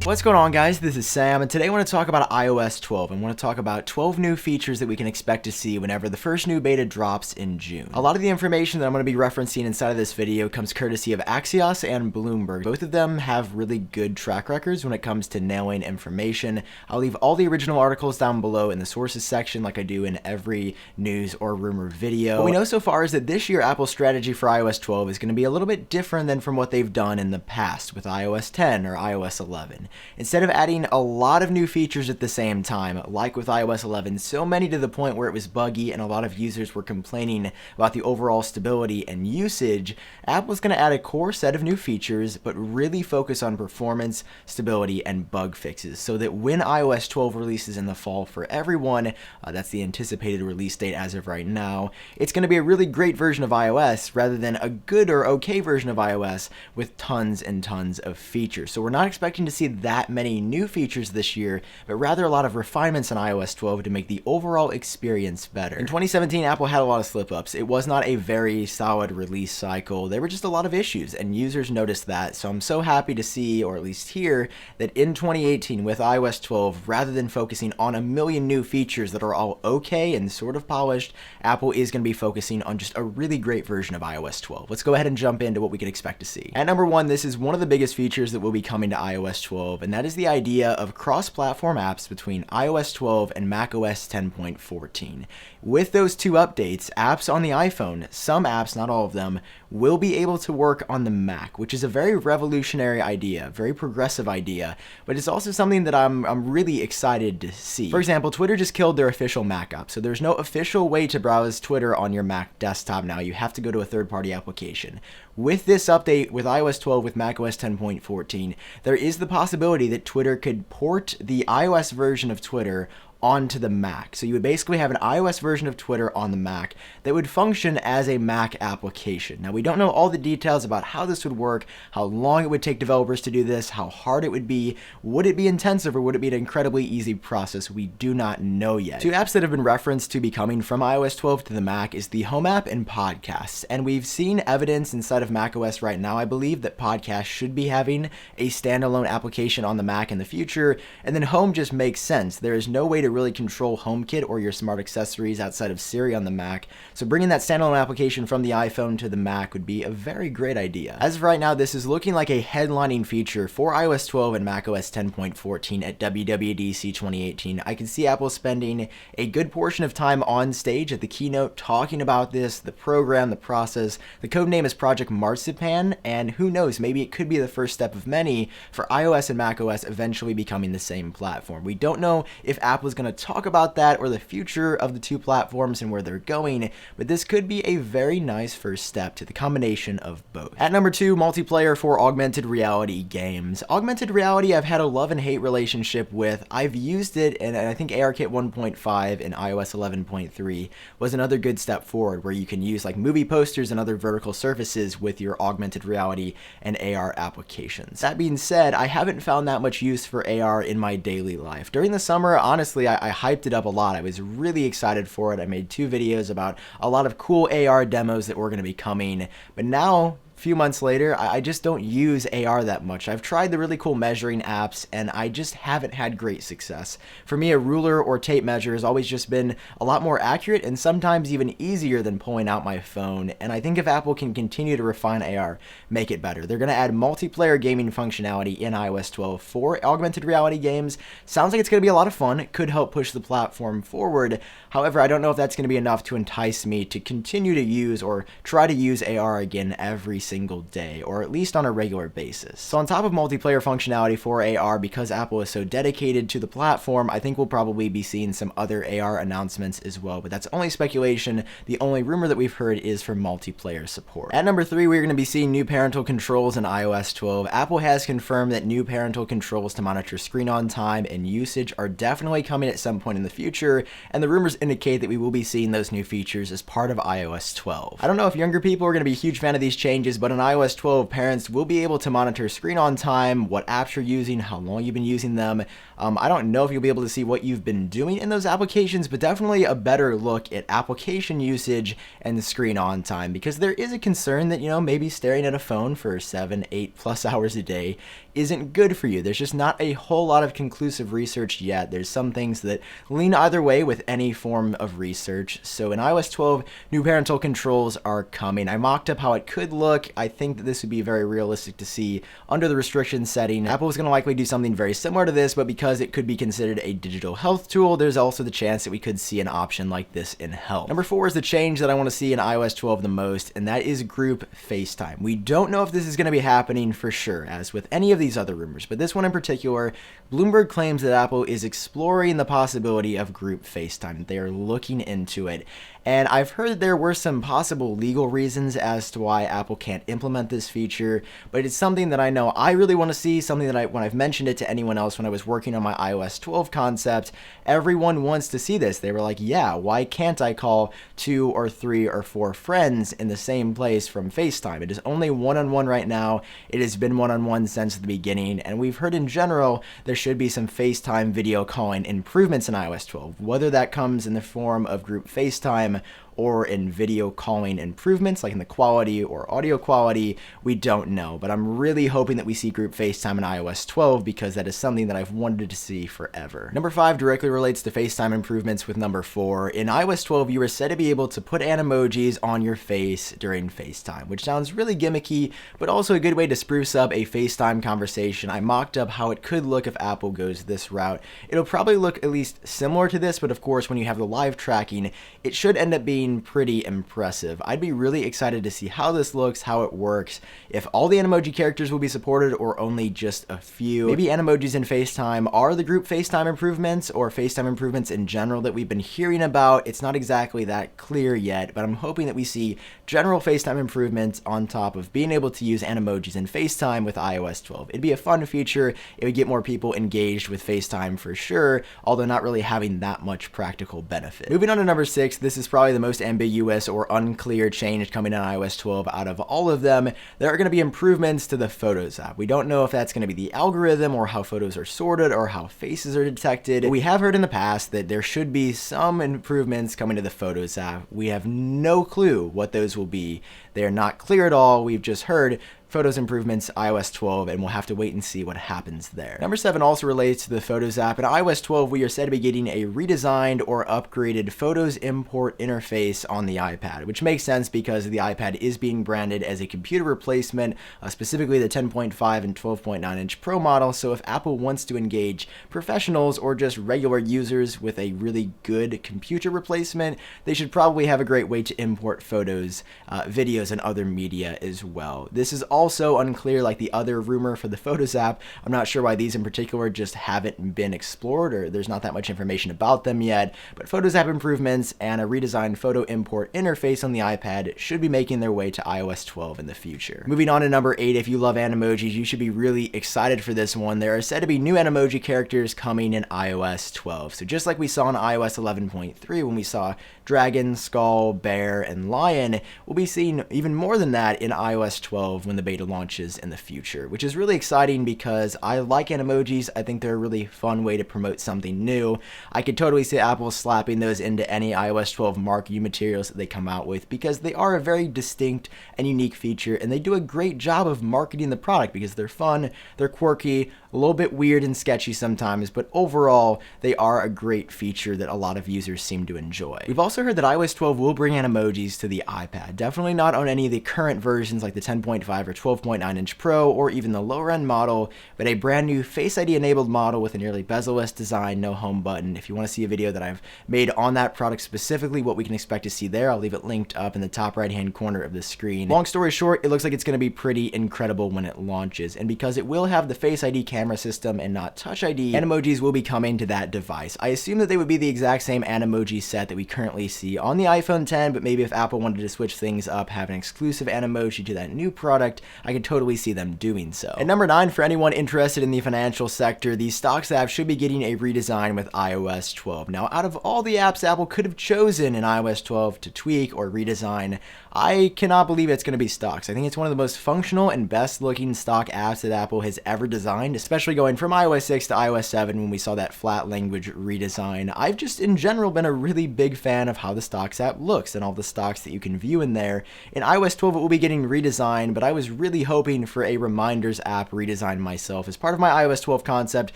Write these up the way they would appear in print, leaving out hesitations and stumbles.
What's going on, guys? This is Sam, and today I want to talk about iOS 12 and want to talk about 12 new features that we can expect to see whenever the first new beta drops in June. A lot of the information that I'm going to be referencing inside of this video comes courtesy of Axios and Bloomberg. Both of them have really good track records when it comes to nailing information. I'll leave all the original articles down below in the sources section like I do in every news or rumor video. What we know so far is that this year Apple's strategy for iOS 12 is going to be a little bit different than from what they've done in the past with iOS 10 or iOS 11. Instead of adding a lot of new features at the same time, like with iOS 11, so many to the point where it was buggy and a lot of users were complaining about the overall stability and usage, Apple's going to add a core set of new features, but really focus on performance, stability, and bug fixes, so that when iOS 12 releases in the fall for everyone, that's the anticipated release date as of right now, it's going to be a really great version of iOS rather than a good or okay version of iOS with tons and tons of features. So we're not expecting to see that many new features this year, but rather a lot of refinements on iOS 12 to make the overall experience better. In 2017, Apple had a lot of slip-ups. It was not a very solid release cycle. There were just a lot of issues, and users noticed that. So I'm so happy to see, or at least hear, that in 2018 with iOS 12, rather than focusing on a million new features that are all okay and sort of polished, Apple is going to be focusing on just a really great version of iOS 12. Let's go ahead and jump into what we can expect to see. At number one, this is one of the biggest features that will be coming to iOS 12, and that is the idea of cross-platform apps between iOS 12 and macOS 10.14. With those two updates, apps on the iPhone, some apps, not all of them, will be able to work on the Mac, which is a very revolutionary idea, very progressive idea, but it's also something that I'm really excited to see. For example, Twitter just killed their official Mac app, so there's no official way to browse Twitter on your Mac desktop now. You have to go to a third-party application. With this update, with iOS 12 with macOS 10.14, there is the possibility that Twitter could port the iOS version of Twitter onto the Mac. So you would basically have an iOS version of Twitter on the Mac that would function as a Mac application. Now, we don't know all the details about how this would work, how long it would take developers to do this, how hard it would be it be intensive, or would it be an incredibly easy process? We do not know yet. Two apps that have been referenced to be coming from iOS 12 to the Mac is the Home app and Podcasts, and we've seen evidence inside of macOS right now, I believe, that Podcasts should be having a standalone application on the Mac in the future, and then Home just makes sense. There is no way to really control HomeKit or your smart accessories outside of Siri on the Mac, so bringing that standalone application from the iPhone to the Mac would be a very great idea. As of right now, this is looking like a headlining feature for iOS 12 and macOS 10.14 at WWDC 2018. I can see Apple spending a good portion of time on stage at the keynote talking about this, the program, the process. The code name is Project Marzipan, and who knows, maybe it could be the first step of many for iOS and macOS eventually becoming the same platform. We don't know if Apple is going to talk about that or the future of the two platforms and where they're going, but this could be a very nice first step to the combination of both. At number two, multiplayer for augmented reality games. Augmented reality I've had a love and hate relationship with. I've used it, and I think ARKit 1.5 and iOS 11.3 was another good step forward, where you can use like movie posters and other vertical surfaces with your augmented reality and AR applications. That being said, I haven't found that much use for AR in my daily life. During the summer, honestly, I hyped it up a lot. I was really excited for it. I made 2 videos about a lot of cool AR demos that were going to be coming, but now, few months later, I just don't use AR that much. I've tried the really cool measuring apps, and I just haven't had great success. For me, a ruler or tape measure has always just been a lot more accurate and sometimes even easier than pulling out my phone, and I think if Apple can continue to refine AR, make it better. They're going to add multiplayer gaming functionality in iOS 12 for augmented reality games. Sounds like it's going to be a lot of fun. It could help push the platform forward. However, I don't know if that's going to be enough to entice me to continue to use or try to use AR again every single day, or at least on a regular basis. So on top of multiplayer functionality for AR, because Apple is so dedicated to the platform, I think we'll probably be seeing some other AR announcements as well, but that's only speculation. The only rumor that we've heard is for multiplayer support. At number 3, we're going to be seeing new parental controls in iOS 12. Apple has confirmed that new parental controls to monitor screen on time and usage are definitely coming at some point in the future, and the rumors indicate that we will be seeing those new features as part of iOS 12. I don't know if younger people are going to be a huge fan of these changes, but on iOS 12, parents will be able to monitor screen on time, what apps you're using, how long you've been using them. I don't know if you'll be able to see what you've been doing in those applications, but definitely a better look at application usage and screen on time, because there is a concern that, maybe staring at a phone for 7, 8+ hours a day isn't good for you. There's just not a whole lot of conclusive research yet. There's some things that lean either way with any form of research. So in iOS 12, new parental controls are coming. I mocked up how it could look. I think that this would be very realistic to see under the restriction setting. Apple is going to likely do something very similar to this, but because it could be considered a digital health tool, there's also the chance that we could see an option like this in health. Number 4 is the change that I want to see in iOS 12 the most, and that is group FaceTime. We don't know if this is going to be happening for sure, as with any of these other rumors, but this one in particular, Bloomberg claims that Apple is exploring the possibility of group FaceTime. They are looking into it. And I've heard that there were some possible legal reasons as to why Apple can't implement this feature, but it's something that I know I really want to see, something that when I've mentioned it to anyone else when I was working on my iOS 12 concept, everyone wants to see this. They were like, yeah, why can't I call 2 or 3 or 4 friends in the same place from FaceTime? It is only one-on-one right now. It has been one-on-one since the beginning, and we've heard in general there should be some FaceTime video calling improvements in iOS 12, whether that comes in the form of group FaceTime or in video calling improvements, like in the quality or audio quality, we don't know. But I'm really hoping that we see group FaceTime in iOS 12 because that is something that I've wanted to see forever. Number 5 directly relates to FaceTime improvements with number 4. In iOS 12, you are said to be able to put Animojis on your face during FaceTime, which sounds really gimmicky, but also a good way to spruce up a FaceTime conversation. I mocked up how it could look if Apple goes this route. It'll probably look at least similar to this, but of course, when you have the live tracking, it should end up being pretty impressive. I'd be really excited to see how this looks, how it works, if all the Animoji characters will be supported or only just a few. Maybe Animojis in FaceTime are the group FaceTime improvements or FaceTime improvements in general that we've been hearing about. It's not exactly that clear yet, but I'm hoping that we see general FaceTime improvements on top of being able to use Animojis in FaceTime with iOS 12. It'd be a fun feature. It would get more people engaged with FaceTime for sure, although not really having that much practical benefit. Moving on to number 6, this is probably the most ambiguous or unclear change coming in iOS 12 out of all of them. There are going to be improvements to the Photos app. We don't know if that's going to be the algorithm or how photos are sorted or how faces are detected. We have heard in the past that there should be some improvements coming to the Photos app. We have no clue what those will be. They are not clear at all. We've just heard Photos improvements iOS 12, and we'll have to wait and see what happens there. Number 7 also relates to the Photos app. In iOS 12, we are said to be getting a redesigned or upgraded Photos import interface on the iPad, which makes sense because the iPad is being branded as a computer replacement, specifically the 10.5 and 12.9 inch Pro model. So if Apple wants to engage professionals or just regular users with a really good computer replacement, they should probably have a great way to import photos, videos, and other media as well. This is also unclear like the other rumor for the Photos app. I'm not sure why these in particular just haven't been explored, or there's not that much information about them yet, but Photos app improvements and a redesigned photo import interface on the iPad should be making their way to iOS 12 in the future. Moving on to number 8, if you love Animojis, you should be really excited for this one. There are said to be new Animoji characters coming in iOS 12. So just like we saw in iOS 11.3 when we saw dragon, skull, bear, and lion, we'll be seeing even more than that in iOS 12 when the beta launches in the future, which is really exciting because I like Animojis. I think they're a really fun way to promote something new. I could totally see Apple slapping those into any iOS 12 Mark U materials that they come out with because they are a very distinct and unique feature, and they do a great job of marketing the product because they're fun, they're quirky, a little bit weird and sketchy sometimes, but overall, they are a great feature that a lot of users seem to enjoy. We've also heard that iOS 12 will bring Animojis to the iPad. Definitely not on any of the current versions like the 10.5 or 12.9 inch Pro or even the lower end model, but a brand new Face ID enabled model with a nearly bezel-less design, no home button. If you want to see a video that I've made on that product specifically, what we can expect to see there, I'll leave it linked up in the top right hand corner of the screen. Long story short, it looks like it's going to be pretty incredible when it launches, and because it will have the Face ID camera system and not Touch ID, Animojis will be coming to that device. I assume that they would be the exact same Animoji set that we currently see on the iPhone 10, but maybe if Apple wanted to switch things up, have an exclusive Animoji to that new product, I could totally see them doing so. And number 9, for anyone interested in the financial sector, the Stocks app should be getting a redesign with iOS 12. Now, out of all the apps Apple could have chosen in iOS 12 to tweak or redesign, I cannot believe it's going to be Stocks. I think it's one of the most functional and best looking stock apps that Apple has ever designed, especially going from iOS 6 to iOS 7 when we saw that flat language redesign. I've just in general been a really big fan of how the Stocks app looks and all the stocks that you can view in there. In iOS 12 it will be getting redesigned, but I was really hoping for a reminders app redesign myself. As part of my iOS 12 concept,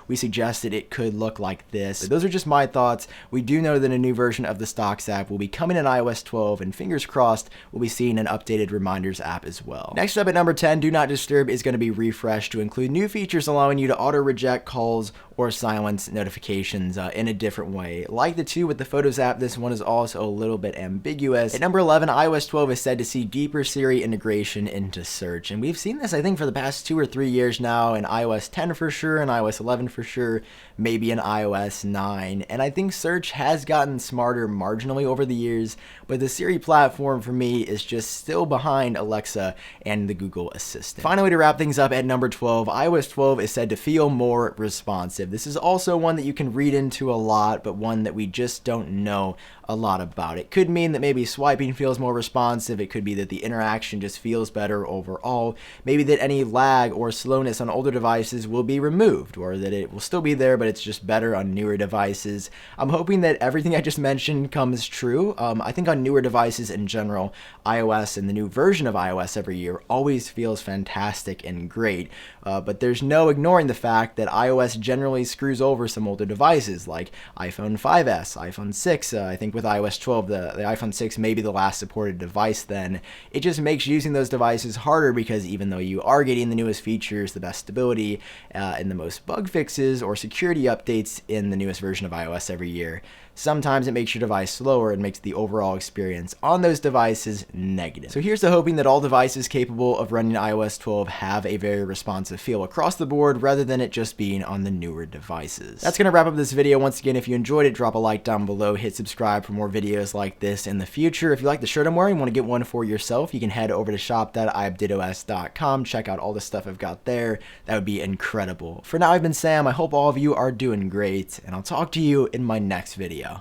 we suggested it could look like this. But those are just my thoughts. We do know that a new version of the Stocks app will be coming in iOS 12, and fingers crossed we'll be seeing an updated reminders app as well. Next up at number 10, Do Not Disturb is going to be refreshed to include new features allowing you to auto-reject calls or silence notifications in a different way. Like the two with the Photos app, this one is also a little bit ambiguous. At number 11, iOS 12 is said to see deeper Siri integration into search, and we've seen this I think for the past 2 or 3 years now in iOS 10 for sure, and iOS 11 for sure, maybe in iOS 9, and I think search has gotten smarter marginally over the years, but the Siri platform for me is just still behind Alexa and the Google Assistant. Finally, to wrap things up at number 12, iOS 12 is said to feel more responsive. This is also one that you can read into a lot, but one that we just don't know a lot about. It could mean that maybe swiping feels more responsive. It could be that the interaction just feels better overall. Maybe that any lag or slowness on older devices will be removed, or that it will still be there, but it's just better on newer devices. I'm hoping that everything I just mentioned comes true. I think on newer devices in general, iOS and the new version of iOS every year always feels fantastic and great. But there's no ignoring the fact that iOS generally screws over some older devices like iPhone 5S, iPhone 6. I think with iOS 12, the iPhone 6 may be the last supported device then. It just makes using those devices harder because even though you are getting the newest features, the best stability, and the most bug fixes or security updates in the newest version of iOS every year, sometimes it makes your device slower and makes the overall experience on those devices negative. So here's to hoping that all devices capable of running iOS 12 have a very responsive feel across the board rather than it just being on the newer devices. That's going to wrap up this video. Once again, if you enjoyed it, drop a like down below, hit subscribe for more videos like this in the future. If you like the shirt I'm wearing and want to get one for yourself, you can head over to shop.iupdateos.com, check out all the stuff I've got there. That would be incredible. For now, I've been Sam. I hope all of you are doing great, and I'll talk to you in my next video.